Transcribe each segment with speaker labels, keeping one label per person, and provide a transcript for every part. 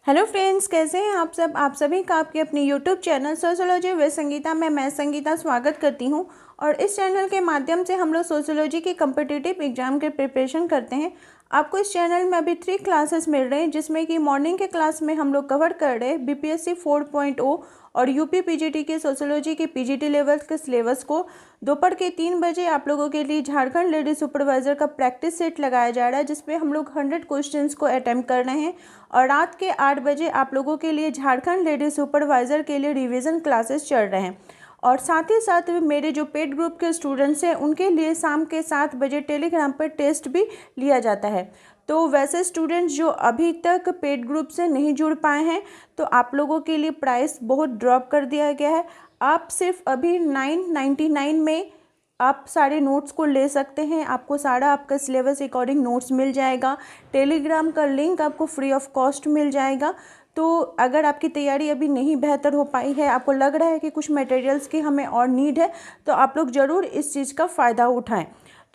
Speaker 1: Hello friends, कैसे हैं आप सब। आप सभी का आपके अपने YouTube channel sociology with Sangeeta में मैं संगीता स्वागत करती हूं। और इस चैनल के माध्यम से हम लोग सोशियोलॉजी के कम्पिटिटिव एग्जाम के प्रिपरेशन करते हैं। आपको इस चैनल में अभी 3 क्लासेस मिल रहे हैं, जिसमें कि मॉर्निंग के क्लास में हम लोग कवर कर रहे हैं बीपीएससी 4.0 और यूपी पीजीटी के सोशियोलॉजी के पीजीटी लेवल के सिलेबस को। दोपहर के 3 बजे आप लोगों के लिए झारखंड लेडी सुपरवाइजर का प्रैक्टिस सेट लगाया जा रहा है, जिसमें हम लोग 100 क्वेश्चंस को अटैम्प्ट कर रहे हैं। और रात के 8 बजे आप लोगों के लिए झारखंड लेडी सुपरवाइजर के लिए रिवीजन क्लासेस चल रहे हैं। और साथ ही साथ मेरे जो पेड ग्रुप के स्टूडेंट्स हैं उनके लिए शाम के 7 बजे टेलीग्राम पर टेस्ट भी लिया जाता है। तो वैसे स्टूडेंट्स जो अभी तक पेड ग्रुप से नहीं जुड़ पाए हैं, तो आप लोगों के लिए प्राइस बहुत ड्रॉप कर दिया गया है। आप सिर्फ अभी 999 में आप सारे नोट्स को ले सकते हैं। आपको सारा आपका सिलेबस अकॉर्डिंग नोट्स मिल जाएगा। टेलीग्राम का लिंक आपको फ्री ऑफ कॉस्ट मिल जाएगा। तो अगर आपकी तैयारी अभी नहीं बेहतर हो पाई है, आपको लग रहा है कि कुछ मटेरियल्स की हमें और नीड है, तो आप लोग ज़रूर इस चीज़ का फ़ायदा उठाएं।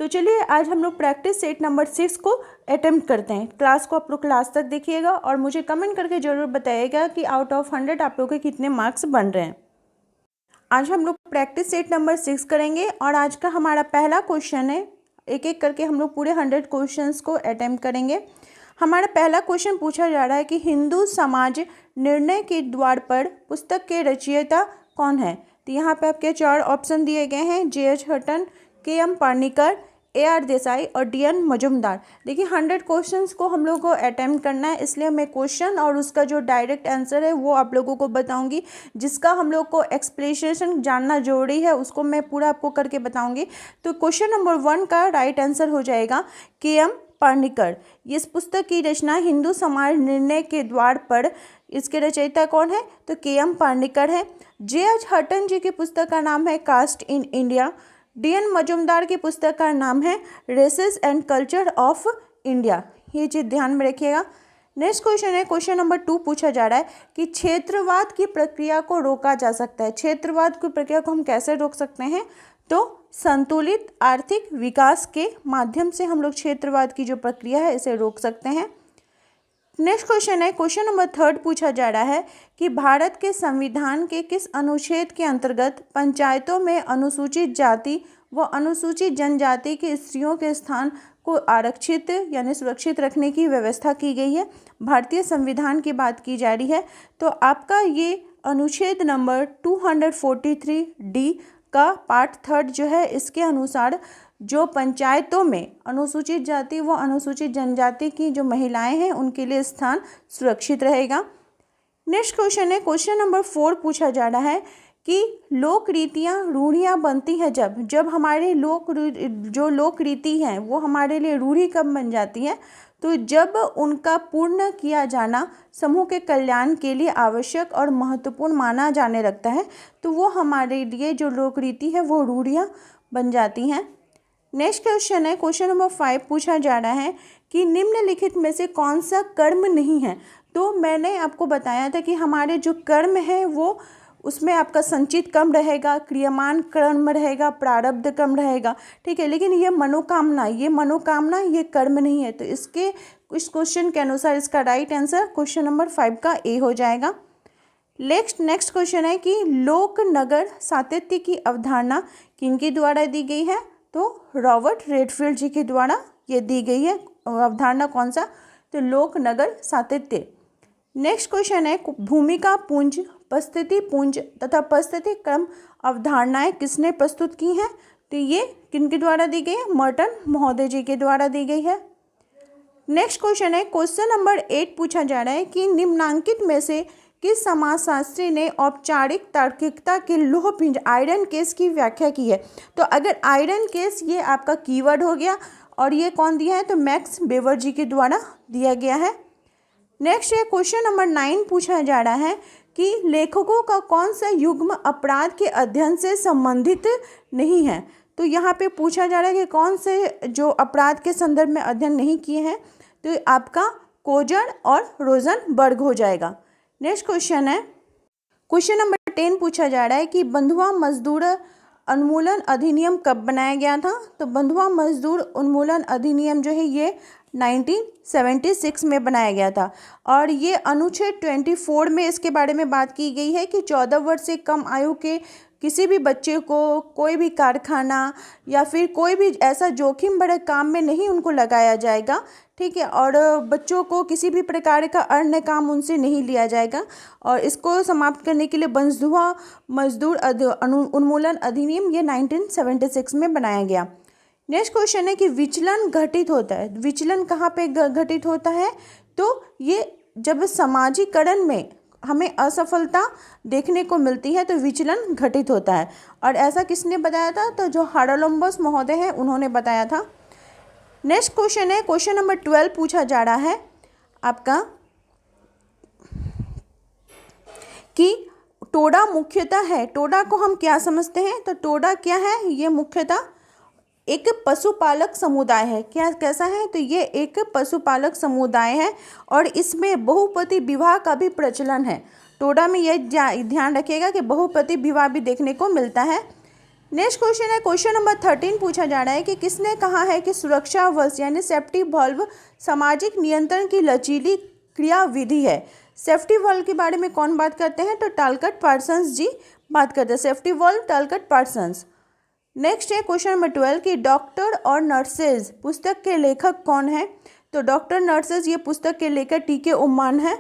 Speaker 1: तो चलिए आज हम लोग प्रैक्टिस सेट नंबर 6 को अटेम्प्ट करते हैं। क्लास को आप लोग लास्ट तक देखिएगा और मुझे कमेंट करके ज़रूर बताइएगा कि आउट ऑफ 100 आप लोग के कितने मार्क्स बन रहे हैं। आज हम लोग प्रैक्टिस सेट नंबर 6 करेंगे और आज का हमारा पहला क्वेश्चन है। एक एक करके हम लोग पूरे 100 क्वेश्चंस को अटेम्प्ट करेंगे। हमारा पहला क्वेश्चन पूछा जा रहा है कि हिंदू समाज निर्णय के द्वार पर पुस्तक के रचयिता कौन है। तो यहाँ पे आपके 4 ऑप्शन दिए गए हैं, J.H. हटन, K.M. पार्निकर, A.R. देसाई और D.N. मजुमदार। देखिए 100 क्वेश्चंस को हम लोग को अटेम्प्ट करना है, इसलिए मैं क्वेश्चन और उसका जो डायरेक्ट आंसर है वो आप लोगों को बताऊंगी। जिसका हम लोग को एक्सप्लेनेशन जानना जरूरी है उसको मैं पूरा आपको करके बताऊंगी। तो क्वेश्चन नंबर 1 का राइट आंसर हो जाएगा K.M. पार्निकर। इस पुस्तक की रचना हिंदू समाज निर्णय के द्वार पर, इसके रचयिता कौन है तो K.M. पार्निकर है। J.H. हटन जी की पुस्तक का नाम है cast in India. D.N. Majumdar की पुस्तक का नाम है races and culture of India. ये चीज़ ध्यान में रखिएगा। नेक्स्ट क्वेश्चन है, क्वेश्चन नंबर 2 पूछा जा रहा है कि क्षेत्रवाद की प्रक्रिया को रोका जा सकता है। क्षेत्रवाद की प्रक्रिया को हम कैसे रोक सकते हैं, तो संतुलित आर्थिक विकास के माध्यम से हम लोग क्षेत्रवाद की जो प्रक्रिया है इसे रोक सकते हैं। नेक्स्ट क्वेश्चन है, क्वेश्चन नंबर 3 पूछा जा रहा है कि भारत के संविधान के किस अनुच्छेद के अंतर्गत पंचायतों में अनुसूचित जाति व अनुसूचित जनजाति की स्त्रियों के स्थान को आरक्षित यानी सुरक्षित रखने की व्यवस्था की गई है। भारतीय संविधान की बात की जा रही है। तो आपका ये अनुच्छेद नंबर 243D का पार्ट 3 जो है, इसके अनुसार जो पंचायतों में अनुसूचित जाति व अनुसूचित जनजाति की जो महिलाएं हैं उनके लिए स्थान सुरक्षित रहेगा। नेक्स्ट क्वेश्चन है, क्वेश्चन नंबर 4 पूछा जा रहा है कि लोक रीतियाँ रूढ़ियाँ बनती है जब हमारे जो लोक रीति हैं वो हमारे लिए रूढ़ी कब बन जाती है, तो जब उनका पूर्ण किया जाना समूह के कल्याण के लिए आवश्यक और महत्वपूर्ण माना जाने लगता है, तो वो हमारे लिए जो लोक रीति है वो रूढ़ियाँ बन जाती हैं। नेक्स्ट क्वेश्चन है, क्वेश्चन नंबर 5 पूछा जा रहा है कि निम्नलिखित में से कौन सा कर्म नहीं है। तो मैंने आपको बताया था कि हमारे जो कर्म है वो उसमें आपका संचित कर्म रहेगा, क्रियमान कर्म रहेगा, प्रारब्ध कर्म रहेगा, ठीक है। लेकिन ये मनोकामना ये कर्म नहीं है। तो इसके इस क्वेश्चन के अनुसार इसका राइट आंसर क्वेश्चन नंबर 5 का ए हो जाएगा। नेक्स्ट क्वेश्चन है कि लोक नगर सातत्य की अवधारणा किनके द्वारा दी गई है, तो रॉबर्ट रेडफील्ड जी के द्वारा ये दी गई है। अवधारणा कौन सा, तो लोक नगर सातत्य। नेक्स्ट क्वेश्चन है, भूमिका पुंज, परिस्थिति पुंज तथा परिस्थिति क्रम अवधारणाएं किसने प्रस्तुत की हैं, तो ये किनके द्वारा दी गई है, मर्टन महोदय जी के द्वारा दी गई है। नेक्स्ट क्वेश्चन है, क्वेश्चन नंबर 8 पूछा जा रहा है कि निम्नांकित में से किस समाजशास्त्री ने औपचारिक तार्किकता के लोहपिंड आयरन केस की व्याख्या की है। तो अगर आयरन केस ये आपका कीवर्ड हो गया और ये कौन दिया है, तो मैक्स वेबर जी के द्वारा दिया गया है। नेक्स्ट है, क्वेश्चन नंबर 9 पूछा जा रहा है कि लेखकों का कौन सा युग्म अपराध के अध्ययन से संबंधित नहीं है। तो यहाँ पे पूछा जा रहा है कि कौन से जो अपराध के संदर्भ में अध्ययन नहीं किए हैं, तो आपका कोजर और रोजनबर्ग हो जाएगा। नेक्स्ट क्वेश्चन है, क्वेश्चन नंबर 10 पूछा जा रहा है कि बंधुआ मजदूर उन्मूलन अधिनियम कब बनाया गया था। तो बंधुआ मजदूर उन्मूलन अधिनियम जो है ये 1976 में बनाया गया था। और ये अनुच्छेद 24 में इसके बारे में बात की गई है कि 14 वर्ष से कम आयु के किसी भी बच्चे को कोई भी कारखाना या फिर कोई भी ऐसा जोखिम भरे काम में नहीं उनको लगाया जाएगा, ठीक है। और बच्चों को किसी भी प्रकार का अन्य काम उनसे नहीं लिया जाएगा। और इसको समाप्त करने के लिए बंधुआ मजदूर उन्मूलन अधिनियम ये 1976 में बनाया गया। नेक्स्ट क्वेश्चन है कि विचलन घटित होता है। विचलन कहाँ पे घटित होता है? तो ये जब समाजीकरण में हमें असफलता देखने को मिलती है तो विचलन घटित होता है। और ऐसा किसने बताया था? तो जो हार्लाम्बस महोदय हैं उन्होंने बताया था। नेक्स्ट क्वेश्चन है, क्वेश्चन नंबर 12 पूछा जा रहा है आपका कि टोडा मुख्यतः है। टोडा को हम क्या समझते हैं? तो टोडा क्या है? ये मुख्यतः एक पशुपालक समुदाय है। क्या कैसा है? तो ये एक पशुपालक समुदाय है और इसमें बहुपति विवाह का भी प्रचलन है। टोडा में यह ध्यान रखिएगा कि बहुपति विवाह भी देखने को मिलता है। नेक्स्ट क्वेश्चन है, क्वेश्चन नंबर 13 पूछा जा रहा है कि किसने कहा है कि सुरक्षावश यानी सेफ्टी वाल्व सामाजिक नियंत्रण की लचीली क्रियाविधि है। सेफ्टी वाल्व के बारे में कौन बात करते हैं? तो टालकट पार्सन्स जी बात करते हैं। Safety valve टालकट Parsons. नेक्स्ट है क्वेश्चन नंबर 12 कि डॉक्टर और नर्सेज पुस्तक के लेखक कौन है? तो डॉक्टर नर्सेज ये पुस्तक के लेखक टी.के. उम्मान है।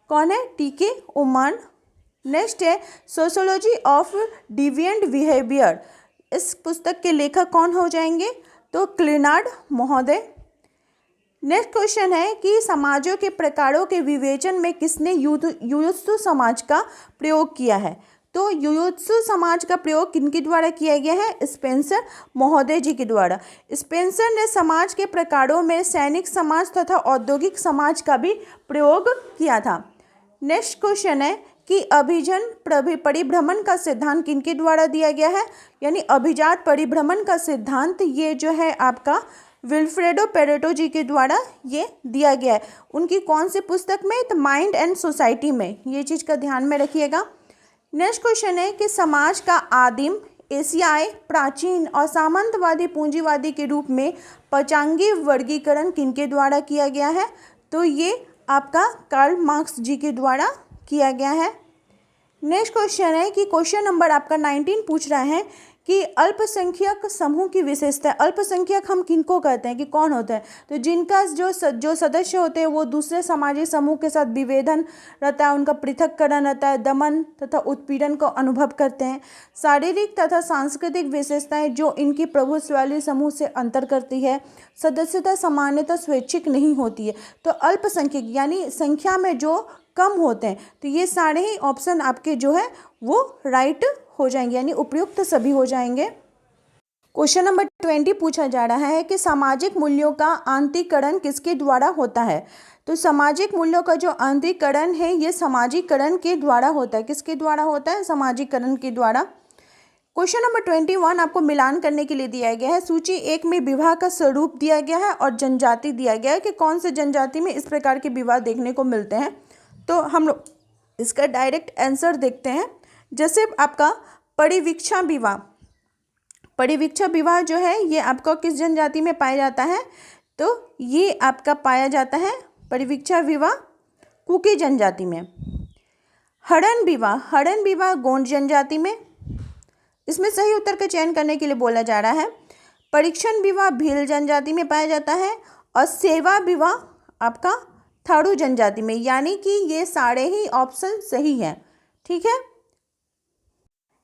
Speaker 1: कौन है? टी.के. उम्मान। नेक्स्ट है सोशियोलॉजी ऑफ डिविएंट बिहेवियर। इस पुस्तक के लेखक कौन हो जाएंगे? तो क्लिनार्ड महोदय। नेक्स्ट क्वेश्चन है कि समाजों के प्रकारों के विवेचन में किसने युयुत्सु समाज का प्रयोग किया है? तो युयुत्सु समाज का प्रयोग किनके द्वारा किया गया है? स्पेंसर महोदय जी के द्वारा। स्पेंसर ने समाज के प्रकारों में सैनिक समाज तथा औद्योगिक समाज का भी प्रयोग किया था। नेक्स्ट क्वेश्चन है कि अभिजन परिभ्रमण का सिद्धांत किनके द्वारा दिया गया है? यानी अभिजात परिभ्रमण का सिद्धांत ये जो है आपका विल्फ्रेडो पेरेटो जी के द्वारा ये दिया गया है। उनकी कौन सी पुस्तक में? तो माइंड एंड सोसाइटी में। ये चीज़ का ध्यान में रखिएगा। नेक्स्ट क्वेश्चन है कि समाज का आदिम, एशियाई, प्राचीन और सामंतवादी पूंजीवादी के रूप में पंचांगी वर्गीकरण किनके द्वारा किया गया है? तो ये आपका कार्ल मार्क्स जी के द्वारा किया गया है। नेक्स्ट क्वेश्चन है कि क्वेश्चन नंबर आपका 19 पूछ रहा है कि अल्पसंख्यक समूह की विशेषता। अल्पसंख्यक हम किनको कहते हैं कि कौन होता है? तो जिनका जो सदस्य होते हैं वो दूसरे सामाजिक समूह के साथ विभेदन रहता है, उनका पृथक्करण रहता है, दमन तथा उत्पीड़न को अनुभव करते हैं। शारीरिक तथा सांस्कृतिक विशेषताएं जो इनकी प्रभुत्वशाली समूह से अंतर करती है। सदस्यता सामान्यतः स्वैच्छिक नहीं होती है। तो अल्पसंख्यक यानी संख्या में जो कम होते हैं। तो ये सारे ही ऑप्शन आपके जो है वो राइट हो जाएंगे, यानी उपयुक्त सभी हो जाएंगे। क्वेश्चन नंबर 20 पूछा जा रहा है कि सामाजिक मूल्यों का आंतरिकरण किसके द्वारा होता है? तो सामाजिक मूल्यों का जो आंतरिकरण है ये सामाजिकरण के द्वारा होता है। किसके द्वारा होता है? सामाजिकरण के द्वारा। क्वेश्चन नंबर 21 आपको मिलान करने के लिए दिया गया है। सूची 1 में विवाह का स्वरूप दिया गया है और जनजाति दिया गया है कि कौन से जनजाति में इस प्रकार के विवाह देखने को मिलते हैं। तो हम लोग इसका डायरेक्ट आंसर देखते हैं। जैसे आपका परिवीक्षा विवाह, परिवीक्षा विवाह जो है ये आपका किस जनजाति में पाया जाता है? तो ये आपका पाया जाता है परिवीक्षा विवाह कुकी जनजाति में। हड़न विवाह, हड़न विवाह गोंड जनजाति में। इसमें सही उत्तर का चयन करने के लिए बोला जा रहा है। परीक्षण विवाह भील जनजाति में पाया जाता है और सेवा विवाह आपका थारू जनजाति में। यानी कि ये सारे ही ऑप्शन सही हैं, ठीक है।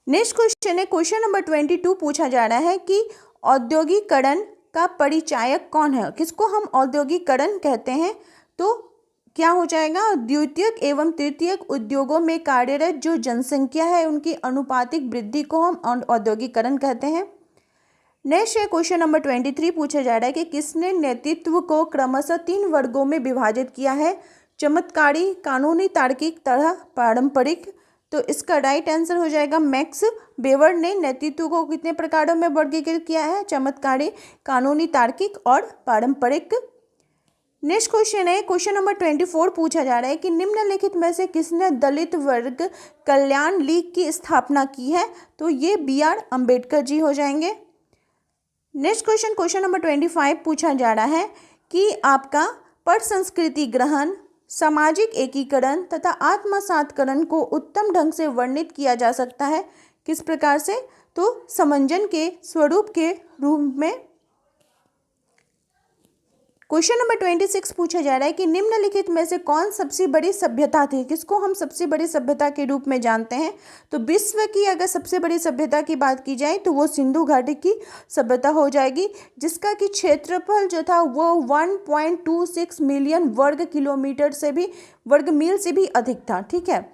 Speaker 1: नेक्स्ट क्वेश्चन है क्वेश्चन नंबर 22 पूछा जा रहा है कि औद्योगिकरण का परिचायक कौन है? किसको हम औद्योगिकरण कहते हैं? तो क्या हो जाएगा? द्वितीयक एवं तृतीयक उद्योगों में कार्यरत जो जनसंख्या है उनकी अनुपातिक वृद्धि को हम औद्योगिकरण कहते हैं। नेक्स्ट है क्वेश्चन नंबर 23 पूछा जा रहा है कि किसने नेतृत्व को क्रमशः 3 वर्गों में विभाजित किया है? चमत्कारी, कानूनी, तार्किक तथा पारंपरिक। तो इसका राइट आंसर हो जाएगा मैक्स वेबर ने नेतृत्व को कितने प्रकारों में वर्गीकृत किया है? चमत्कारी, कानूनी, तार्किक और पारंपरिक। नेक्स्ट क्वेश्चन है क्वेश्चन नंबर 24 पूछा जा रहा है कि निम्नलिखित में से किसने दलित वर्ग कल्याण लीग की स्थापना की है? तो ये BR अम्बेडकर जी हो जाएंगे। नेक्स्ट क्वेश्चन क्वेश्चन नंबर 25 पूछा जा रहा है कि आपका पर संस्कृति ग्रहण, सामाजिक एकीकरण तथा आत्मसातकरण को उत्तम ढंग से वर्णित किया जा सकता है। किस प्रकार से? तो समंजन के स्वरूप के रूप में। क्वेश्चन नंबर 26 पूछा जा रहा है कि निम्नलिखित में से कौन सबसे बड़ी सभ्यता थी? किसको हम सबसे बड़ी सभ्यता के रूप में जानते हैं? तो विश्व की अगर सबसे बड़ी सभ्यता की बात की जाए तो वो सिंधु घाटी की सभ्यता हो जाएगी, जिसका कि क्षेत्रफल जो था वो 1.26 मिलियन वर्ग किलोमीटर से भी वर्ग मील से भी अधिक था। ठीक है।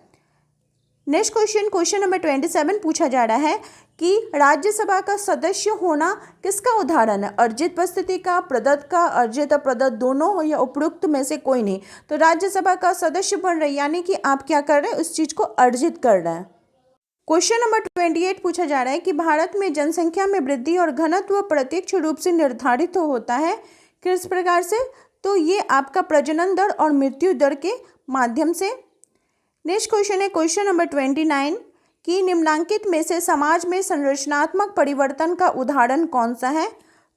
Speaker 1: नेक्स्ट क्वेश्चन नंबर 27 पूछा जा रहा है कि राज्यसभा का सदस्य होना किसका उदाहरण है? अर्जित उपस्थिति का, प्रदत्त का, अर्जित अप्रदत्त दोनों हो या उपरोक्त में से कोई नहीं। तो राज्यसभा का सदस्य बन रहे यानी कि आप क्या कर रहे हैं? उस चीज को अर्जित कर रहे हैं। क्वेश्चन नंबर 28 पूछा जा रहा है कि भारत में जनसंख्या में वृद्धि और घनत्व प्रत्यक्ष रूप से निर्धारित होता है किस प्रकार से? तो ये आपका प्रजनन दर और मृत्यु दर के माध्यम से। नेक्स्ट क्वेश्चन है क्वेश्चन नंबर 29 कि निम्नलिखित में से समाज में संरचनात्मक परिवर्तन का उदाहरण कौन सा है?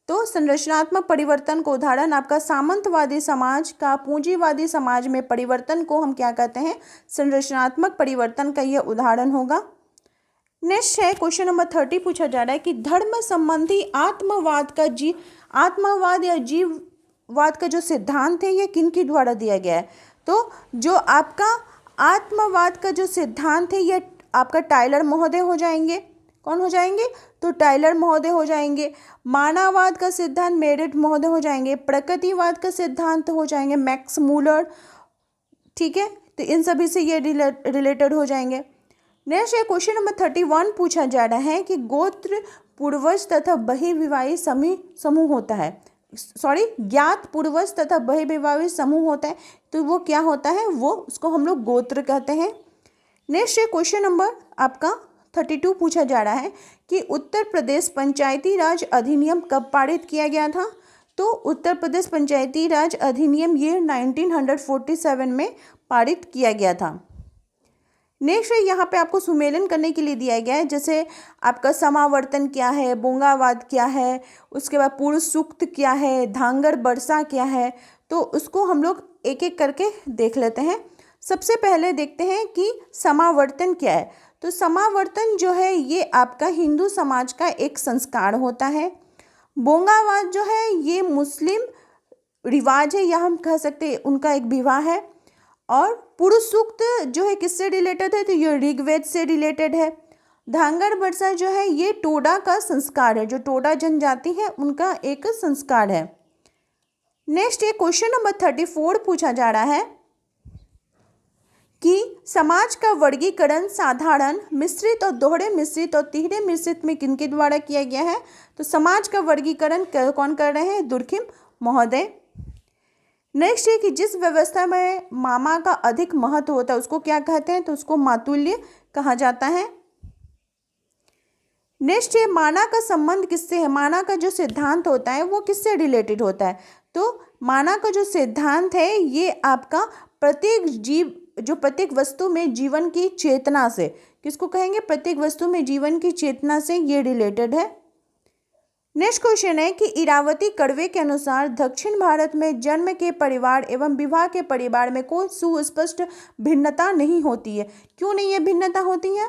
Speaker 1: तो संरचनात्मक परिवर्तन का उदाहरण आपका सामंतवादी समाज का पूंजीवादी समाज में परिवर्तन को हम क्या कहते हैं? संरचनात्मक परिवर्तन का यह उदाहरण होगा। नेक्स्ट है क्वेश्चन नंबर 30 पूछा जा रहा है कि धर्म संबंधी आत्मवाद या जीववाद का जो सिद्धांत है यह किनके द्वारा दिया गया है? तो जो आपका आत्मवाद का जो सिद्धांत है यह आपका टायलर महोदय हो जाएंगे। कौन हो जाएंगे? तो टायलर महोदय हो जाएंगे। मानववाद का सिद्धांत मेरिट महोदय हो जाएंगे। प्रकृतिवाद का सिद्धांत हो जाएंगे मैक्स मूलर। ठीक है, तो इन सभी से ये रिलेटेड हो जाएंगे। नेक्स्ट है क्वेश्चन नंबर 31 पूछा जा रहा है कि गोत्र पूर्वज तथा बहिर्विवाही समूह होता है, ज्ञात पूर्वज तथा बहिर्विवाही समूह होता है, तो वो क्या होता है? वो उसको हम लोग गोत्र कहते हैं। नेक्स्ट है क्वेश्चन नंबर आपका 32 पूछा जा रहा है कि उत्तर प्रदेश पंचायती राज अधिनियम कब पारित किया गया था? तो उत्तर प्रदेश पंचायती राज अधिनियम ये 1947 में पारित किया गया था। नेक्स्ट है यहाँ पे आपको सुमेलन करने के लिए दिया गया है, जैसे आपका समावर्तन क्या है, बोंगावाद क्या है, उसके बाद पूर्व सूक्त क्या है, धांगर बरसा क्या है, तो उसको हम लोग एक एक करके देख लेते हैं। सबसे पहले देखते हैं कि समावर्तन क्या है। तो समावर्तन जो है ये आपका हिंदू समाज का एक संस्कार होता है। बोंगावाद जो है ये मुस्लिम रिवाज है या हम कह सकते हैं उनका एक विवाह है। और पुरुष सूक्त जो है किससे रिलेटेड है? तो ये ऋग्वेद से रिलेटेड है। धांगर बरसा जो है ये टोडा का संस्कार है, जो टोडा जनजाति है उनका एक संस्कार है। नेक्स्ट ये क्वेश्चन नंबर 34 पूछा जा रहा है कि समाज का वर्गीकरण साधारण, मिश्रित और दोहरे मिश्रित और तिहरे मिश्रित में किनके द्वारा किया गया है? तो समाज का वर्गीकरण कौन कर रहे हैं? दुर्खिम महोदय। नेक्स्ट है कि जिस व्यवस्था में मामा का अधिक महत्व होता है उसको क्या कहते हैं? तो उसको मातुल्य कहा जाता है। नेक्स्ट है माना का संबंध किससे है? माना का जो सिद्धांत होता है वो किससे रिलेटेड होता है? तो माना का जो सिद्धांत है ये आपका प्रत्येक जीव जो प्रत्येक वस्तु में जीवन की चेतना से, किसको कहेंगे? प्रत्येक वस्तु में जीवन की चेतना से ये रिलेटेड है। नेक्स्ट क्वेश्चन है कि इरावती कर्वे के अनुसार दक्षिण भारत में जन्म के परिवार एवं विवाह के परिवार में कोई सुस्पष्ट भिन्नता नहीं होती है। क्यों नहीं ये भिन्नता होती है?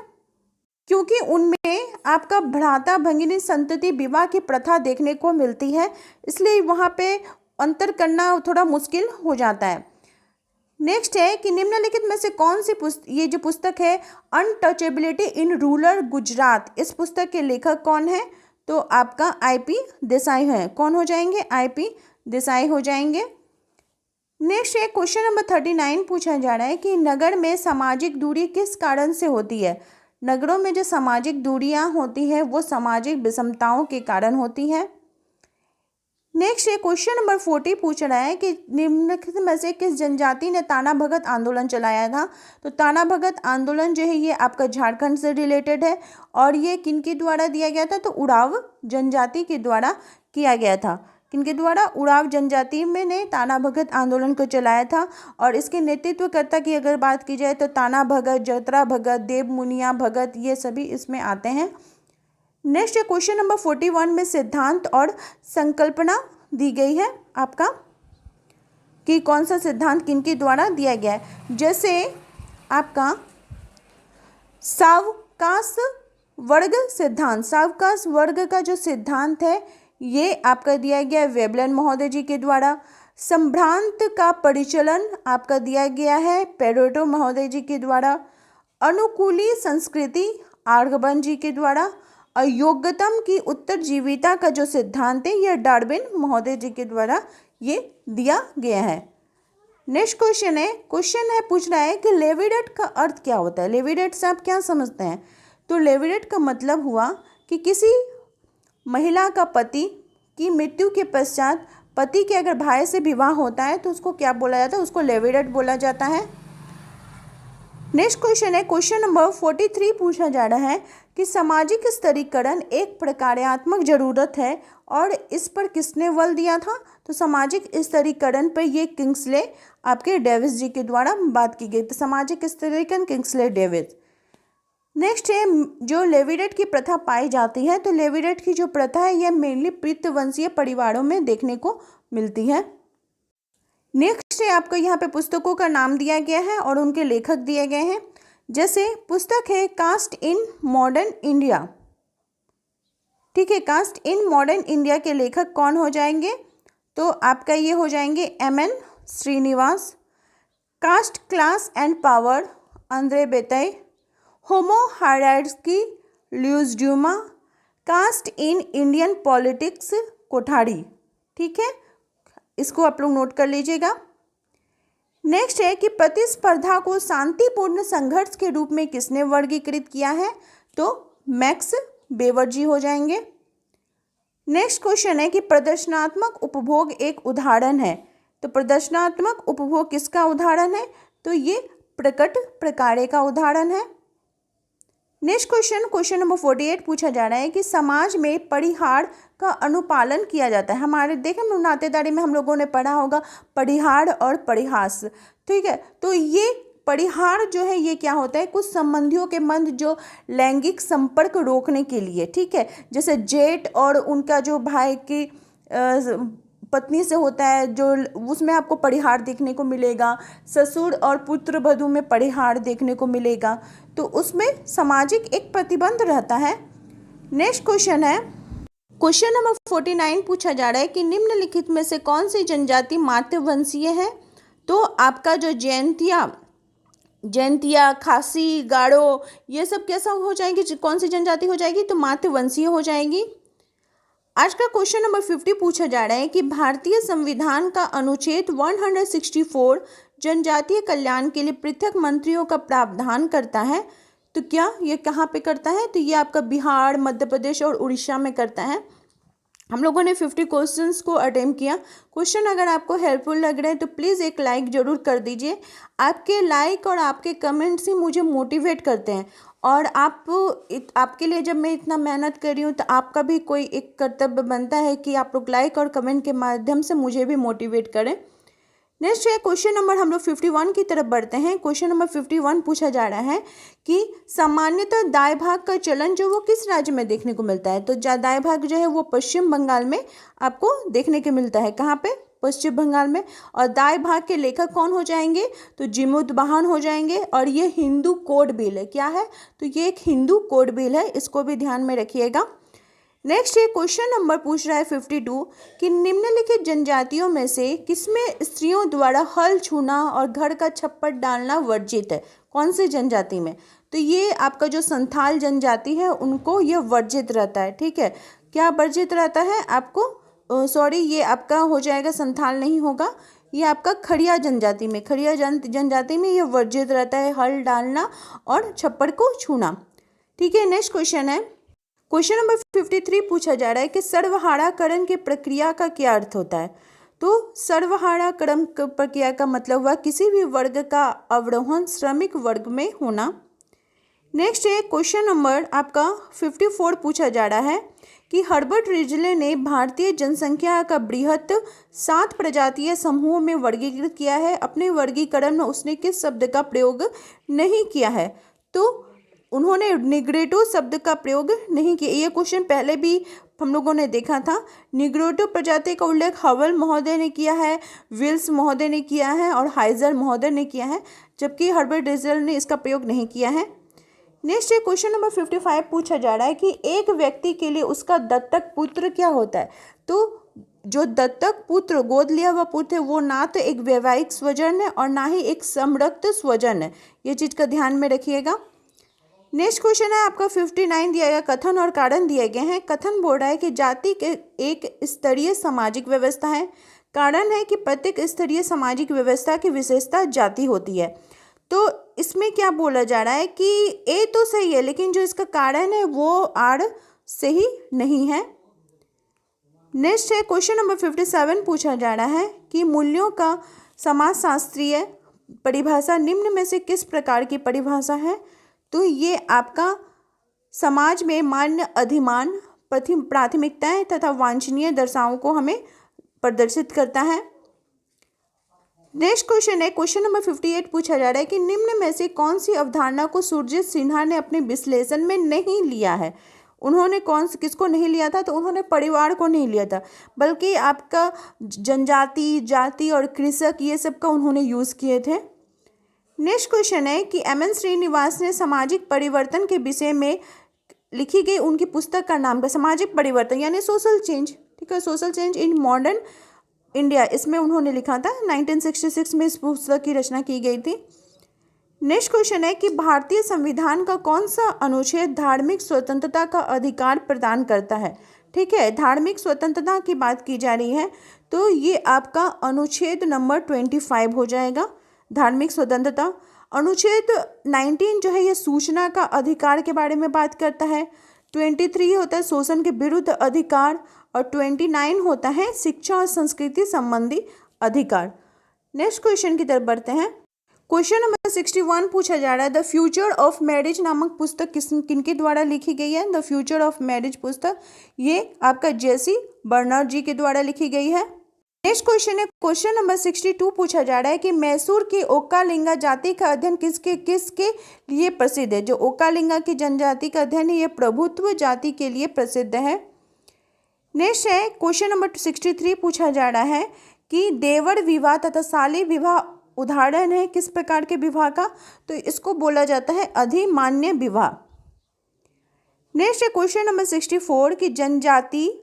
Speaker 1: क्योंकि उनमें आपका भ्राता भगिनी संतति विवाह की प्रथा देखने को मिलती है, इसलिए वहाँ पे अंतर करना थोड़ा मुश्किल हो जाता है। नेक्स्ट है कि निम्नलिखित में से कौन सी ये जो पुस्तक है अनटचेबिलिटी इन रूरल गुजरात, इस पुस्तक के लेखक कौन है? तो आपका IP देसाई है। कौन हो जाएंगे? IP देसाई हो जाएंगे। नेक्स्ट है क्वेश्चन नंबर 39 पूछा जा रहा है कि नगर में सामाजिक दूरी किस कारण से होती है? नगरों में जो सामाजिक दूरियां होती है वो सामाजिक विषमताओं के कारण होती है। नेक्स्ट है क्वेश्चन नंबर 40 पूछ रहा है कि निम्नलिखित में से किस जनजाति ने ताना भगत आंदोलन चलाया था? तो ताना भगत आंदोलन जो है ये आपका झारखंड से रिलेटेड है और ये किनके द्वारा दिया गया था? तो उराव जनजाति के द्वारा किया गया था। किनके द्वारा? उराव जनजाति में ने ताना भगत आंदोलन को चलाया था। और इसके नेतृत्वकर्ता की अगर बात की जाए तो ताना भगत, जतरा भगत, देव मुनिया भगत, ये सभी इसमें आते हैं। नेक्स्ट है क्वेश्चन नंबर 41 में सिद्धांत और संकल्पना दी गई है आपका। कि कौन सा सिद्धांत किनके द्वारा दिया गया है। जैसे आपका सावकाश वर्ग सिद्धांत, सावकाश वर्ग का जो सिद्धांत है ये आपका दिया गया है वेबलन महोदय जी के द्वारा। संभ्रांत का परिचलन आपका दिया गया है पेरेटो महोदय जी के द्वारा। अनुकूली संस्कृति आर्गबन जी के द्वारा। अयोग्यतम की उत्तरजीविता का जो सिद्धांत है यह डार्विन महोदय जी के द्वारा ये दिया गया है। नेक्स्ट क्वेश्चन है पूछ रहा है कि लेविडेट का अर्थ क्या होता है। लेविडेट से आप क्या समझते हैं? तो लेविडेट का मतलब हुआ कि किसी महिला का पति की मृत्यु के पश्चात पति के अगर भाई से विवाह होता है तो उसको क्या बोला जाता है? उसको लेविडेट बोला जाता है। नेक्स्ट क्वेश्चन नंबर 43 पूछा जा रहा है कि सामाजिक स्तरीकरण एक प्रकार्यात्मक जरूरत है और इस पर किसने बल दिया था? तो सामाजिक स्तरीकरण पर ये किंग्सले आपके डेविस जी के द्वारा बात की गई। तो सामाजिक स्तरीकरण किंग्सले डेविस। नेक्स्ट है जो लेविडेट की प्रथा पाई जाती है, तो लेविडेट की जो प्रथा है यह मेनली पितृवंशीय परिवारों में देखने को मिलती है। नेक्स्ट है आपको यहाँ पे पुस्तकों का नाम दिया गया है और उनके लेखक दिए गए हैं। जैसे पुस्तक है कास्ट इन मॉडर्न इंडिया, ठीक है, कास्ट इन मॉडर्न इंडिया के लेखक कौन हो जाएंगे? तो आपका ये हो जाएंगे MN Srinivas. Caste class and power Andre Beteille. Homo hierarchy Louis Dumont. Caste in Indian politics Kothari, ठीक है, इसको आप लोग नोट कर लीजिएगा। नेक्स्ट है कि प्रतिस्पर्धा को शांतिपूर्ण संघर्ष के रूप में किसने वर्गीकृत किया है? तो मैक्स वेबर जी हो जाएंगे। नेक्स्ट क्वेश्चन है कि प्रदर्शनात्मक उपभोग एक उदाहरण है, तो प्रदर्शनात्मक उपभोग किसका उदाहरण है? तो ये प्रकट प्रकार्य का उदाहरण है। नेक्स्ट क्वेश्चन नंबर 48 पूछा जा रहा है कि समाज में परिहार का अनुपालन किया जाता है। हमारे देखें नातेदारी में हम लोगों ने पढ़ा होगा परिहार और परिहास, ठीक है। तो ये परिहार जो है ये क्या होता है? कुछ संबंधियों के मध्य जो लैंगिक संपर्क रोकने के लिए, ठीक है, जैसे जेठ और उनका जो भाई की पत्नी से होता है जो उसमें आपको परिहार देखने को मिलेगा। ससुर और पुत्र वधू में परिहार देखने को मिलेगा, तो उसमें सामाजिक एक प्रतिबंध रहता है। नेक्स्ट क्वेश्चन है क्वेश्चन नंबर 49 पूछा जा रहा है कि निम्नलिखित में से कौन सी जनजाति मातृवंशीय है? तो आपका जो जैंतिया, खासी, गारो ये सब कैसा हो जाएंगी? कौन सी जनजाति हो जाएगी? तो मातृवंशीय हो जाएगी। आज का क्वेश्चन नंबर 50 पूछा जा रहा है कि भारतीय संविधान का अनुच्छेद 164 जनजातीय कल्याण के लिए पृथक मंत्रियों का प्रावधान करता है, तो क्या ये कहाँ पे करता है? तो ये आपका बिहार, मध्य प्रदेश और उड़ीसा में करता है। हम लोगों ने 50 क्वेश्चंस को अटेम्प्ट किया। क्वेश्चन अगर आपको हेल्पफुल लग रहे हैं तो प्लीज़ एक लाइक ज़रूर कर दीजिए। आपके लाइक और आपके कमेंट्स ही मुझे मोटिवेट करते हैं, और आपके लिए जब मैं इतना मेहनत कर रही हूँ तो आपका भी कोई एक कर्तव्य बनता है कि आप लोग लाइक और कमेंट के माध्यम से मुझे भी मोटिवेट करें। नेक्स्ट है क्वेश्चन नंबर हम लोग 51 की तरफ बढ़ते हैं। क्वेश्चन नंबर 51 पूछा जा रहा है कि सामान्यतः दाएं भाग का चलन जो वो किस राज्य में देखने को मिलता है? तो दाएं भाग जो है वो पश्चिम बंगाल में आपको देखने को मिलता है। कहाँ पे? पश्चिम बंगाल में। और दाएं भाग के लेखक कौन हो जाएंगे? तो जिमुतवाहन हो जाएंगे। और ये हिंदू कोड बिल है। क्या है? तो ये एक हिंदू कोड बिल है, इसको भी ध्यान में रखिएगा। नेक्स्ट ये क्वेश्चन नंबर पूछ रहा है 52 कि निम्नलिखित जनजातियों में से किसमें स्त्रियों द्वारा हल छूना और घर का छप्पर डालना वर्जित है? कौन सी जनजाति में? तो ये आपका जो संथाल जनजाति है उनको ये वर्जित रहता है, ठीक है। क्या वर्जित रहता है आपको? ये आपका हो जाएगा, संथाल नहीं होगा, ये आपका खड़िया जनजाति में, जनजाति में ये वर्जित रहता है हल डालना और छप्पर को छूना, ठीक है। नेक्स्ट क्वेश्चन है क्वेश्चन नंबर 53 पूछा जा रहा है कि सर्वहाराकरण की प्रक्रिया का क्या अर्थ होता है? तो सर्वहाराकरण प्रक्रिया का मतलब हुआ किसी भी वर्ग का अवरोहण श्रमिक वर्ग में होना। नेक्स्ट है क्वेश्चन नंबर आपका 54 पूछा जा रहा है कि हर्बर्ट रिजले ने भारतीय जनसंख्या का बृहत 7 प्रजातीय समूहों में वर्गीकृत किया है। अपने वर्गीकरण में उसने किस शब्द का प्रयोग नहीं किया है? तो उन्होंने निग्रेटो शब्द का प्रयोग नहीं किया। ये क्वेश्चन पहले भी हम लोगों ने देखा था। निग्रोटो प्रजाति का उल्लेख हवल महोदय ने किया है, विल्स महोदय ने किया है और हाइजर महोदय ने किया है, जबकि हर्बर्ट ड्रिजल ने इसका प्रयोग नहीं किया है। नेक्स्ट है क्वेश्चन नंबर 55 पूछा जा रहा है कि एक व्यक्ति के लिए उसका दत्तक पुत्र क्या होता है। तो जो दत्तक पुत्र, गोद लिया हुआ पुत्र है, वो ना तो एक वैवाहिक स्वजन है और ना ही एक समरक्त स्वजन है। ये चीज़ का ध्यान में रखिएगा। नेक्स्ट क्वेश्चन है आपका 59 दिया गया, कथन और कारण दिए गए हैं। कथन बोल रहा है कि जाति के एक स्तरीय सामाजिक व्यवस्था है। कारण है कि प्रत्येक स्तरीय सामाजिक व्यवस्था की विशेषता जाति होती है। तो इसमें क्या बोला जा रहा है कि ए तो सही है, लेकिन जो इसका कारण है वो आर सही नहीं है। नेक्स्ट है क्वेश्चन नंबर 57 पूछा जा रहा है कि मूल्यों का समाजशास्त्रीय परिभाषा निम्न में से किस प्रकार की परिभाषा है। तो ये आपका समाज में मान्य अधिमान, प्राथमिकताएं तथा वांछनीय दशाओं को हमें प्रदर्शित करता है। नेक्स्ट क्वेश्चन है क्वेश्चन नंबर 58 पूछा जा रहा है कि निम्न में से कौन सी अवधारणा को सुरजीत सिन्हा ने अपने विश्लेषण में नहीं लिया है। उन्होंने किसको नहीं लिया था। तो उन्होंने परिवार को नहीं लिया था, बल्कि आपका जनजाति, जाति और कृषक, ये सब का उन्होंने यूज़ किए थे। नेक्स्ट क्वेश्चन है कि एम एन श्रीनिवास ने सामाजिक परिवर्तन के विषय में लिखी गई उनकी पुस्तक का नाम क्या। सामाजिक परिवर्तन यानी सोशल चेंज, ठीक है, social change in modern India, इसमें उन्होंने लिखा था। 1966 में इस पुस्तक की रचना की गई थी। नेक्स्ट क्वेश्चन है कि भारतीय संविधान का कौन सा अनुच्छेद धार्मिक स्वतंत्रता का अधिकार प्रदान करता है। ठीक है, धार्मिक स्वतंत्रता की बात की जा रही है, तो ये आपका अनुच्छेद नंबर 25 हो जाएगा, धार्मिक स्वतंत्रता। अनुच्छेद 19 जो है ये सूचना का अधिकार के बारे में बात करता है। 23 होता है शोषण के विरुद्ध अधिकार और 29 होता है शिक्षा और संस्कृति संबंधी अधिकार। नेक्स्ट क्वेश्चन की तरफ बढ़ते हैं। क्वेश्चन नंबर 61 पूछा जा रहा है द फ्यूचर ऑफ मैरिज नामक पुस्तक किनके द्वारा लिखी गई है। द फ्यूचर ऑफ मैरिज पुस्तक ये आपका जेसी बर्नर्ड जी के द्वारा लिखी गई है। नेक्स्ट क्वेश्चन है क्वेश्चन नंबर 62 पूछा जा रहा है कि मैसूर की ओकालिंगा जाति का अध्ययन किसके लिए प्रसिद्ध है। जो ओकालिंगा की जनजाति का अध्ययन है ये प्रभुत्व जाति के लिए प्रसिद्ध है। नेक्स्ट है क्वेश्चन नंबर 63 पूछा जा रहा है कि देवर विवाह तथा साली विवाह उदाहरण है किस प्रकार के विवाह का। तो इसको बोला जाता है अधिमान्य विवाह। नेक्स्ट है क्वेश्चन नंबर 64 कि जनजाति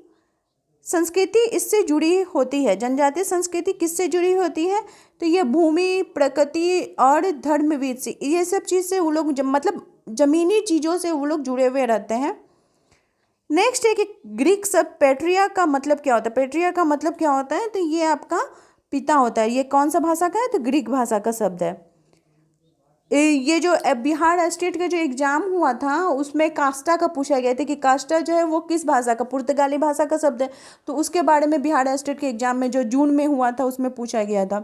Speaker 1: संस्कृति इससे जुड़ी होती है। जनजातीय संस्कृति किससे जुड़ी होती है। तो ये भूमि, प्रकृति और धर्मविद से, ये सब चीज़ से वो लोग मतलब जमीनी चीज़ों से वो लोग जुड़े हुए रहते हैं। नेक्स्ट है कि ग्रीक शब्द पेट्रिया का मतलब क्या होता है। पेट्रिया का मतलब क्या होता है। तो ये आपका पिता होता है। ये कौन सा भाषा का है। तो ग्रीक भाषा का शब्द है। ये जो बिहार स्टेट का जो एग्जाम हुआ था उसमें कास्टा का पूछा गया था कि कास्टा जो है वो किस भाषा का, पुर्तगाली भाषा का शब्द है। तो उसके बारे में बिहार स्टेट के एग्जाम में जो जून में हुआ था उसमें पूछा गया था।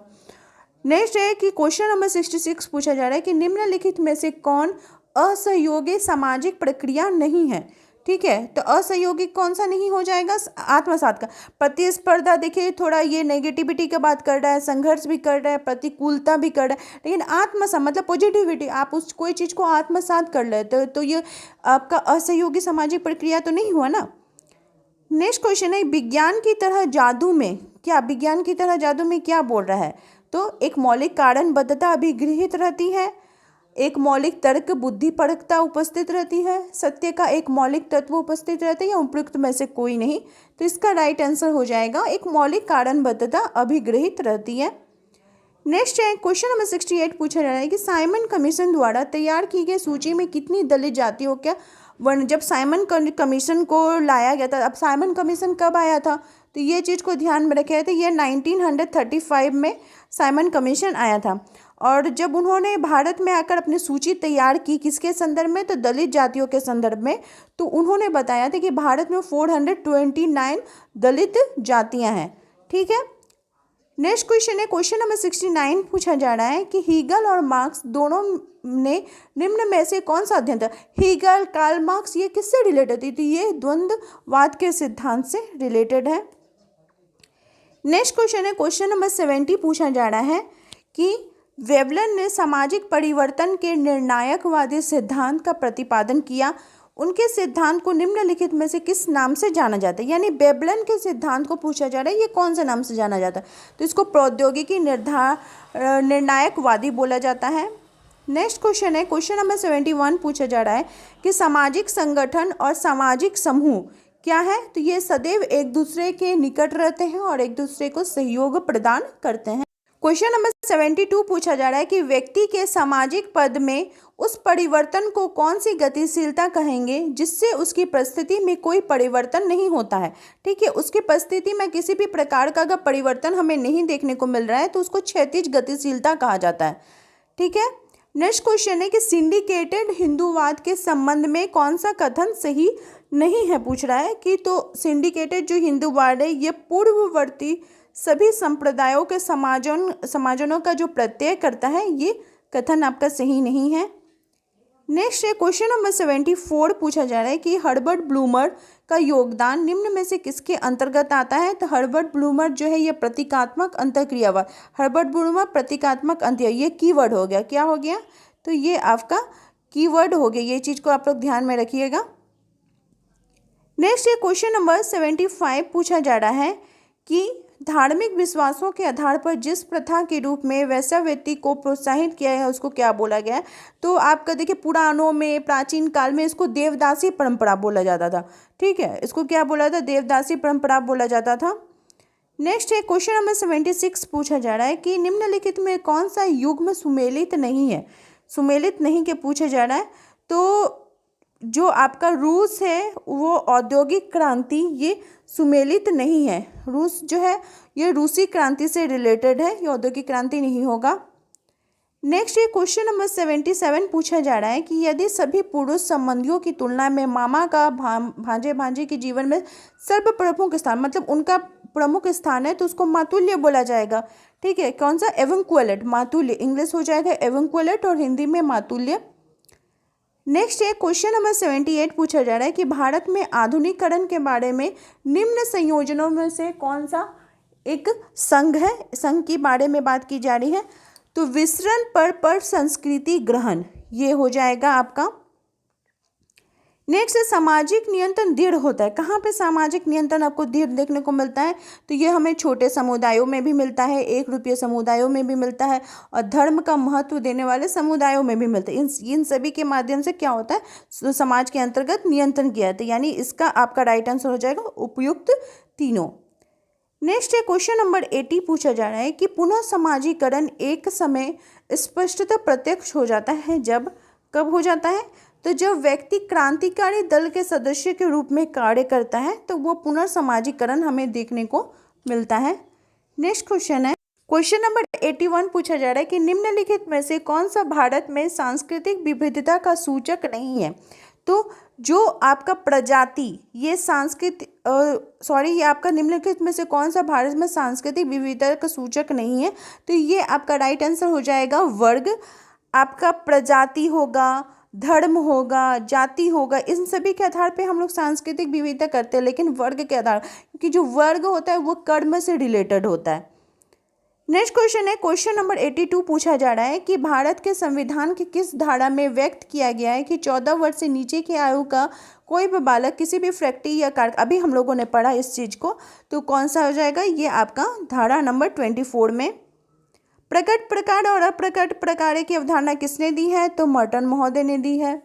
Speaker 1: नेक्स्ट है कि क्वेश्चन नंबर 66 पूछा जा रहा है कि निम्नलिखित में से कौन असहयोगी सामाजिक प्रक्रिया नहीं है। ठीक है, तो असहयोगी कौन सा नहीं हो जाएगा। आत्मसात का। प्रतिस्पर्धा देखिए थोड़ा ये नेगेटिविटी का बात कर रहा है, संघर्ष भी कर रहा है, प्रतिकूलता भी कर रहा है, लेकिन आत्मसात मतलब पॉजिटिविटी, आप उस कोई चीज़ को आत्मसात कर लेते हो तो ये आपका असहयोगी सामाजिक प्रक्रिया तो नहीं हुआ ना। नेक्स्ट क्वेश्चन है विज्ञान की तरह जादू में क्या, विज्ञान की तरह जादू में क्या बोल रहा है। तो एक मौलिक कारणबद्धता अभिगृहित रहती है, एक मौलिक तर्क बुद्धिपरकता उपस्थित रहती है, सत्य का एक मौलिक तत्व उपस्थित रहता है या उपयुक्त में से कोई नहीं। तो इसका राइट आंसर हो जाएगा एक मौलिक कारणबद्धता अभिगृहित रहती है। नेक्स्ट है क्वेश्चन नंबर 68 पूछा जा रहा है कि साइमन कमीशन द्वारा तैयार की गई सूची में कितनी दलित जातियों का वर्ण। जब साइमन कमीशन को लाया गया था, अब साइमन कमीशन कब आया था तो ये चीज़ को ध्यान में रखे थे। ये 1935 में साइमन कमीशन आया था और जब उन्होंने भारत में आकर अपनी सूची तैयार की किसके संदर्भ में, तो दलित जातियों के संदर्भ में, तो उन्होंने बताया था कि भारत में 429 दलित जातियां हैं। ठीक है, नेक्स्ट क्वेश्चन है क्वेश्चन नंबर 69 पूछा जा रहा है कि हीगल और मार्क्स दोनों ने निम्न में से कौन सा अध्ययन था। हीगल, कार्ल मार्क्स ये किससे रिलेटेड थी, तो ये द्वंद्ववाद के सिद्धांत से रिलेटेड है। नेक्स्ट क्वेश्चन है क्वेश्चन नंबर 70 पूछा जा रहा है कि वेवलन ने सामाजिक परिवर्तन के निर्णायकवादी सिद्धांत का प्रतिपादन किया। उनके सिद्धांत को निम्नलिखित में से किस नाम से जाना जाता है। यानी वेबलन के सिद्धांत को पूछा जा रहा है, ये कौन से नाम से जाना जाता है, तो इसको प्रौद्योगिकी निर्णायकवादी बोला जाता है। नेक्स्ट क्वेश्चन है, क्वेश्चन नंबर 71 पूछा जा रहा है कि सामाजिक संगठन और सामाजिक समूह क्या है, तो ये सदैव एक दूसरे के निकट रहते हैं और एक दूसरे को सहयोग प्रदान करते हैं। क्वेश्चन नंबर 72 पूछा जा रहा है कि व्यक्ति के सामाजिक पद में उस परिवर्तन को कौन सी गतिशीलता कहेंगे जिससे उसकी परिस्थिति में कोई परिवर्तन नहीं होता है। ठीक है, उसकी परिस्थिति में किसी भी प्रकार का अगर परिवर्तन हमें नहीं देखने को मिल रहा है तो उसको क्षैतिज गतिशीलता कहा जाता है। ठीक है, नेक्स्ट क्वेश्चन है कि सिंडिकेटेड हिंदूवाद के संबंध में कौन सा कथन सही नहीं है, पूछ रहा है कि तो सिंडिकेटेड जो हिंदूवाद है ये पूर्ववर्ती सभी संप्रदायों के समाजों का जो प्रत्यय करता है, ये कथन आपका सही नहीं है। नेक्स्ट है क्वेश्चन नंबर 74 पूछा जा रहा है कि हर्बर्ट ब्लूमर का योगदान निम्न में से किसके अंतर्गत आता है, तो हर्बर्ट ब्लूमर जो है ये प्रतीकात्मक अंतःक्रियावाद, हर्बर्ट ब्लूमर प्रतीकात्मक अंत, ये कीवर्ड हो गया, क्या हो गया, तो ये आपका कीवर्ड हो गया, ये चीज़ को आप लोग ध्यान में रखिएगा। नेक्स्ट है क्वेश्चन नंबर 75 पूछा जा रहा है कि धार्मिक विश्वासों के आधार पर जिस प्रथा के रूप में वैश्यावृत्ति को प्रोत्साहित किया है उसको क्या बोला गया है, तो आपका देखिए पुराणों में प्राचीन काल में इसको देवदासी परंपरा बोला जाता था। ठीक है, इसको क्या बोला था, देवदासी परंपरा बोला जाता था। नेक्स्ट है क्वेश्चन नंबर 76 पूछा जा रहा है कि निम्नलिखित में कौन सा युग्म सुमेलित नहीं है, सुमेलित नहीं के पूछा जा रहा है, तो जो आपका रूस है वो औद्योगिक क्रांति ये सुमेलित नहीं है, रूस जो है ये रूसी क्रांति से रिलेटेड है, ये औद्योगिक क्रांति नहीं होगा। नेक्स्ट ये क्वेश्चन नंबर 77 पूछा जा रहा है कि यदि सभी पुरुष संबंधियों की तुलना में मामा का भांजे भांजे के जीवन में सर्वप्रमुख स्थान, मतलब उनका प्रमुख स्थान है, तो उसको मातुल्य बोला जाएगा। ठीक है, कौन सा, एवंक्वेलेट, मातुल्य, इंग्लिश हो जाएगा एवंक्वेलेट और हिंदी में मातुल्य। नेक्स्ट है क्वेश्चन नंबर 78 पूछा जा रहा है कि भारत में आधुनिकीकरण के बारे में निम्न संयोजनों में से कौन सा एक संघ है, संघ के बारे में बात की जा रही है, तो विसरण पर संस्कृति ग्रहण, ये हो जाएगा आपका। नेक्स्ट है सामाजिक नियंत्रण दृढ़ होता है, कहाँ पे सामाजिक नियंत्रण आपको दृढ़ देखने को मिलता है, तो ये हमें छोटे समुदायों में भी मिलता है, 1 रुपये समुदायों में भी मिलता है और धर्म का महत्व देने वाले समुदायों में भी मिलता है। इन सभी के माध्यम से क्या होता है, तो समाज के अंतर्गत नियंत्रण किया जाता है, यानी इसका आपका राइट आंसर हो जाएगा उपयुक्त तीनों। नेक्स्ट है क्वेश्चन नंबर 80 पूछा जा रहा है कि पुनः समाजीकरण एक समय स्पष्टतः प्रत्यक्ष हो जाता है जब, कब हो जाता है, तो जब व्यक्ति क्रांतिकारी दल के सदस्य के रूप में कार्य करता है तो वो पुनर्समाजीकरण हमें देखने को मिलता है। नेक्स्ट क्वेश्चन है क्वेश्चन नंबर 81 पूछा जा रहा है कि निम्नलिखित में से कौन सा भारत में सांस्कृतिक विविधता का सूचक नहीं है, तो जो आपका प्रजाति ये ये आपका निम्नलिखित में से कौन सा भारत में सांस्कृतिक विविधता का सूचक नहीं है, तो ये आपका राइट आंसर हो जाएगा वर्ग, आपका प्रजाति होगा, धर्म होगा, जाति होगा, इन सभी के आधार पे हम लोग सांस्कृतिक विविधता करते हैं, लेकिन वर्ग के आधार, क्योंकि जो वर्ग होता है वो कर्म से रिलेटेड होता है। नेक्स्ट क्वेश्चन है क्वेश्चन नंबर 82 पूछा जा रहा है कि भारत के संविधान की किस धारा में व्यक्त किया गया है कि 14 वर्ष से नीचे की आयु का कोई भी बालक किसी भी फैक्ट्री या कार, अभी हम लोगों ने पढ़ा इस चीज़ को, तो कौन सा हो जाएगा, ये आपका धारा नंबर 24 में। प्रकट प्रकार और अप्रकट प्रकार की अवधारणा किसने दी है, तो मर्टन महोदय ने दी है।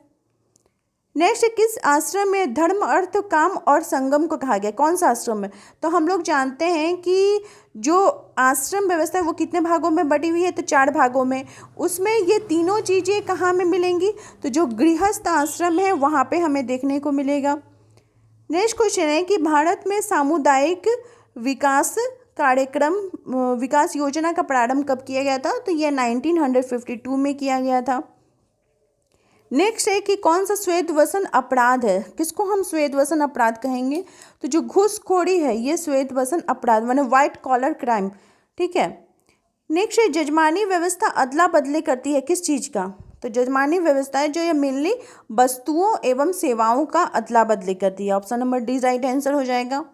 Speaker 1: नेक्स्ट, किस आश्रम में धर्म अर्थ काम और संगम को कहा गया, कौन सा आश्रम है, तो हम लोग जानते हैं कि जो आश्रम व्यवस्था है वो कितने भागों में बटी हुई है, तो 4 भागों में, उसमें ये तीनों चीज़ें कहाँ में मिलेंगी, तो जो गृहस्थ आश्रम है वहाँ पे हमें देखने को मिलेगा। नेक्स्ट क्वेश्चन है कि भारत में सामुदायिक विकास कार्यक्रम विकास योजना का प्रारंभ कब किया गया था, तो यह 1952 में किया गया था। नेक्स्ट है कि कौन सा श्वेतवसन अपराध है, किसको हम श्वेतवसन अपराध कहेंगे, तो जो घूसखोरी है ये श्वेतवसन अपराध माने व्हाइट कॉलर क्राइम। ठीक है। नेक्स्ट है जजमानी व्यवस्था अदला बदली करती है किस चीज़ का, तो जजमानी व्यवस्था है जो ये मेनली वस्तुओं एवं सेवाओं का अदला बदली करती है, option number D right answer हो जाएगा।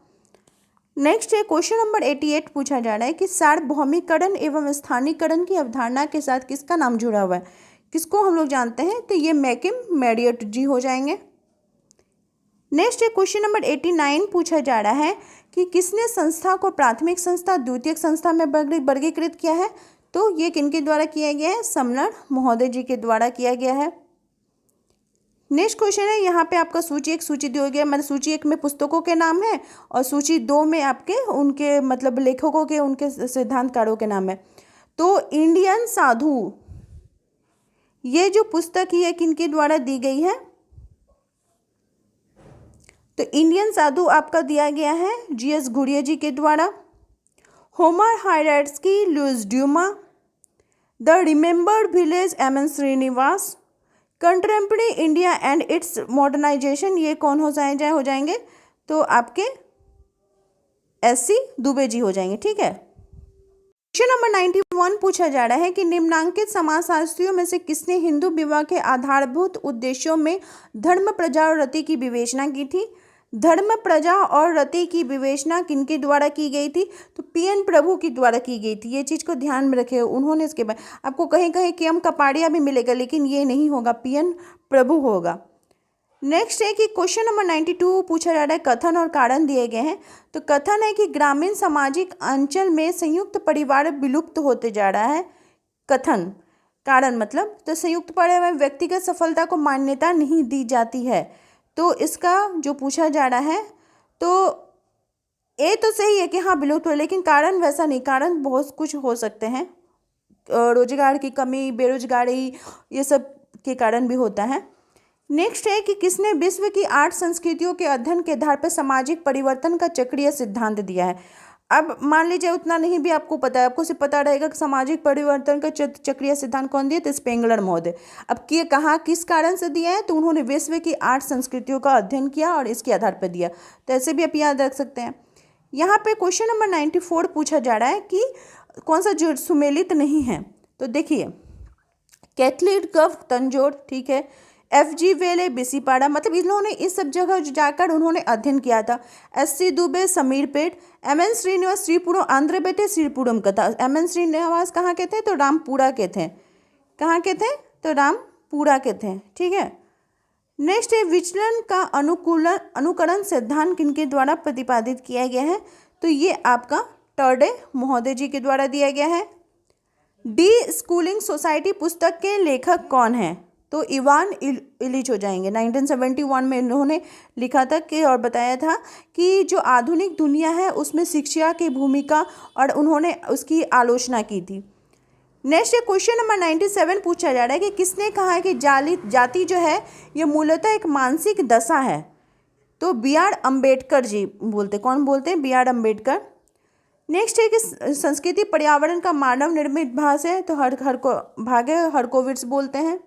Speaker 1: नेक्स्ट है क्वेश्चन नंबर 88 पूछा जा रहा है कि सार्वभौमिकरण एवं स्थानीयकरण की अवधारणा के साथ किसका नाम जुड़ा हुआ है, किसको हम लोग जानते हैं, तो ये मैकिम मेडियट जी हो जाएंगे। नेक्स्ट है क्वेश्चन नंबर 89 पूछा जा रहा है कि किसने संस्था को प्राथमिक संस्था द्वितीयक संस्था में वर्गीकृत किया है। तो ये किनके द्वारा किया गया है, समलर महोदय जी के द्वारा किया गया है। नेक्स्ट क्वेश्चन है, यहाँ पे आपका सूची 1 सूची 2 हो गया, मतलब सूची 1 में पुस्तकों के नाम है और सूची 2 में आपके उनके मतलब लेखकों के उनके सिद्धांतकारों के नाम है। तो इंडियन साधु ये जो पुस्तक है किनके द्वारा दी गई है, तो इंडियन साधु आपका दिया गया है जीएस घुरिया जी के द्वारा। Homo hierarchicus, Louis Dumont, the remembered village M N. Srinivas, contemporary India and its modernisation, ये कौन हो जाएंगे, तो आपके एस.सी. दुबे जी हो जाएंगे। ठीक है। क्वेश्चन नंबर 91 पूछा जा रहा है कि निम्नांकित समाजशास्त्रियों में से किसने हिंदू विवाह के आधारभूत उद्देश्यों में धर्म, प्रजा और रति की विवेचना की थी। धर्म, प्रजा और रति की विवेचना किनके द्वारा की गई थी, तो पीएन प्रभु के द्वारा की गई थी। ये चीज़ को ध्यान में रखे उन्होंने। इसके बाद आपको कहीं कहीं केएम कपाड़िया भी मिलेगा, लेकिन ये नहीं होगा, पीएन प्रभु होगा। नेक्स्ट है कि क्वेश्चन नंबर 92 पूछा जा रहा है, कथन और कारण दिए गए हैं। तो कथन है कि ग्रामीण सामाजिक अंचल में संयुक्त परिवार विलुप्त होते जा रहा है। कथन, कारण मतलब तो संयुक्त परिवार में व्यक्तिगत सफलता को मान्यता नहीं दी जाती है। तो इसका जो पूछा जा रहा है, तो ये तो सही है कि हाँ विलुप्त हो, लेकिन कारण वैसा नहीं, कारण बहुत कुछ हो सकते हैं, रोजगार की कमी, बेरोजगारी, ये सब के कारण भी होता है। नेक्स्ट है कि किसने विश्व की 8 संस्कृतियों के अध्ययन के आधार पर सामाजिक परिवर्तन का चक्रीय सिद्धांत दिया है। अब मान लीजिए उतना नहीं भी आपको पता है, आपको सिर्फ पता रहेगा कि सामाजिक परिवर्तन का चक्रीय सिद्धांत कौन दिया, तो स्पेंगलर महोदय। अब कहाँ किस कारण से दिया है, तो उन्होंने विश्व की 8 संस्कृतियों का अध्ययन किया और इसके आधार पर दिया। तो ऐसे भी आप याद रख सकते हैं। यहाँ पे क्वेश्चन नंबर 94 पूछा जा रहा है कि कौन सा जो सुमेलित नहीं है। तो देखिए, कैथलीट गव तंजोर, ठीक है, एफ.जी. वेले बिसीपाड़ा, मतलब इन्होंने इस सब जगह जाकर उन्होंने अध्ययन किया था। एस.सी. दुबे समीरपेट, एम.एन. श्रीनिवास श्रीपुरम आंध्र बेटे श्रीपुरम का था। एम.एन. श्रीनिवास कहाँ के थे, तो रामपुरा के थे। कहाँ के थे, तो रामपुरा के थे। ठीक है। नेक्स्ट है विचलन का अनुकरण सिद्धांत किनके द्वारा प्रतिपादित किया गया है, तो ये आपका टर्डे महोदय जी के द्वारा दिया गया है। डी स्कूलिंग सोसाइटी पुस्तक के लेखक कौन है, तो इवान इलिच हो जाएंगे। 1971 में इन्होंने लिखा था कि और बताया था कि जो आधुनिक दुनिया है उसमें शिक्षा की भूमिका, और उन्होंने उसकी आलोचना की थी। नेक्स्ट है क्वेश्चन नंबर 97 पूछा जा रहा है कि किसने कहा है कि जाति जो है ये मूलतः एक मानसिक दशा है, तो बी.आर. अम्बेडकर जी बोलते। कौन बोलते हैं, बी.आर. अम्बेडकर। नेक्स्ट है कि संस्कृति पर्यावरण का मानव निर्मित भाग है, तो हरकोविट्स बोलते हैं।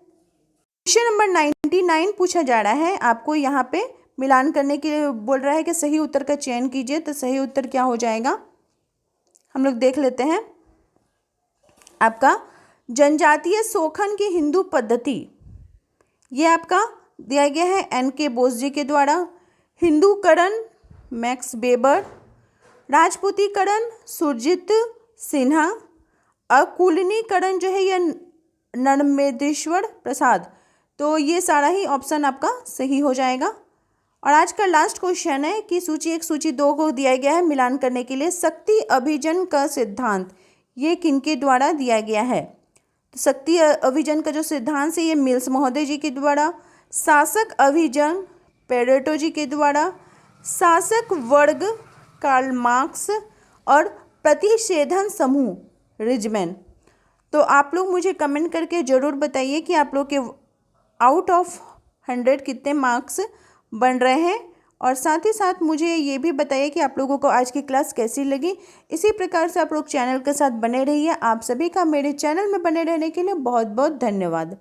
Speaker 1: क्वेश्चन नंबर 99 पूछा जा रहा है, आपको यहाँ पे मिलान करने के लिए बोल रहा है कि सही उत्तर का चयन कीजिए। तो सही उत्तर क्या हो जाएगा, हम लोग देख लेते हैं। आपका जनजातीय शोषण की हिंदू पद्धति, ये आपका दिया गया है एन.के. बोस जी के द्वारा। हिंदूकरण मैक्स वेबर, राजपूतीकरण सुरजीत सिन्हा, अकुलनीकरण जो है ये नर्मदेश्वर प्रसाद। तो ये सारा ही ऑप्शन आपका सही हो जाएगा। और आज का लास्ट क्वेश्चन है कि सूची 1 सूची 2 को दिया गया है मिलान करने के लिए। शक्ति अभिजन का सिद्धांत ये किनके द्वारा दिया गया है, तो शक्ति अभिजन का जो सिद्धांत है ये मिल्स महोदय जी के द्वारा। शासक अभिजन पेरेटो जी के द्वारा। शासक वर्ग कार्ल मार्क्स, और प्रतिषेधन समूह रिजमैन। तो आप लोग मुझे कमेंट करके ज़रूर बताइए कि आप लोग के आउट ऑफ 100 कितने मार्क्स बन रहे हैं, और साथ ही साथ मुझे ये भी बताइए कि आप लोगों को आज की क्लास कैसी लगी। इसी प्रकार से आप लोग चैनल के साथ बने रहिए। आप सभी का मेरे चैनल में बने रहने के लिए बहुत बहुत धन्यवाद।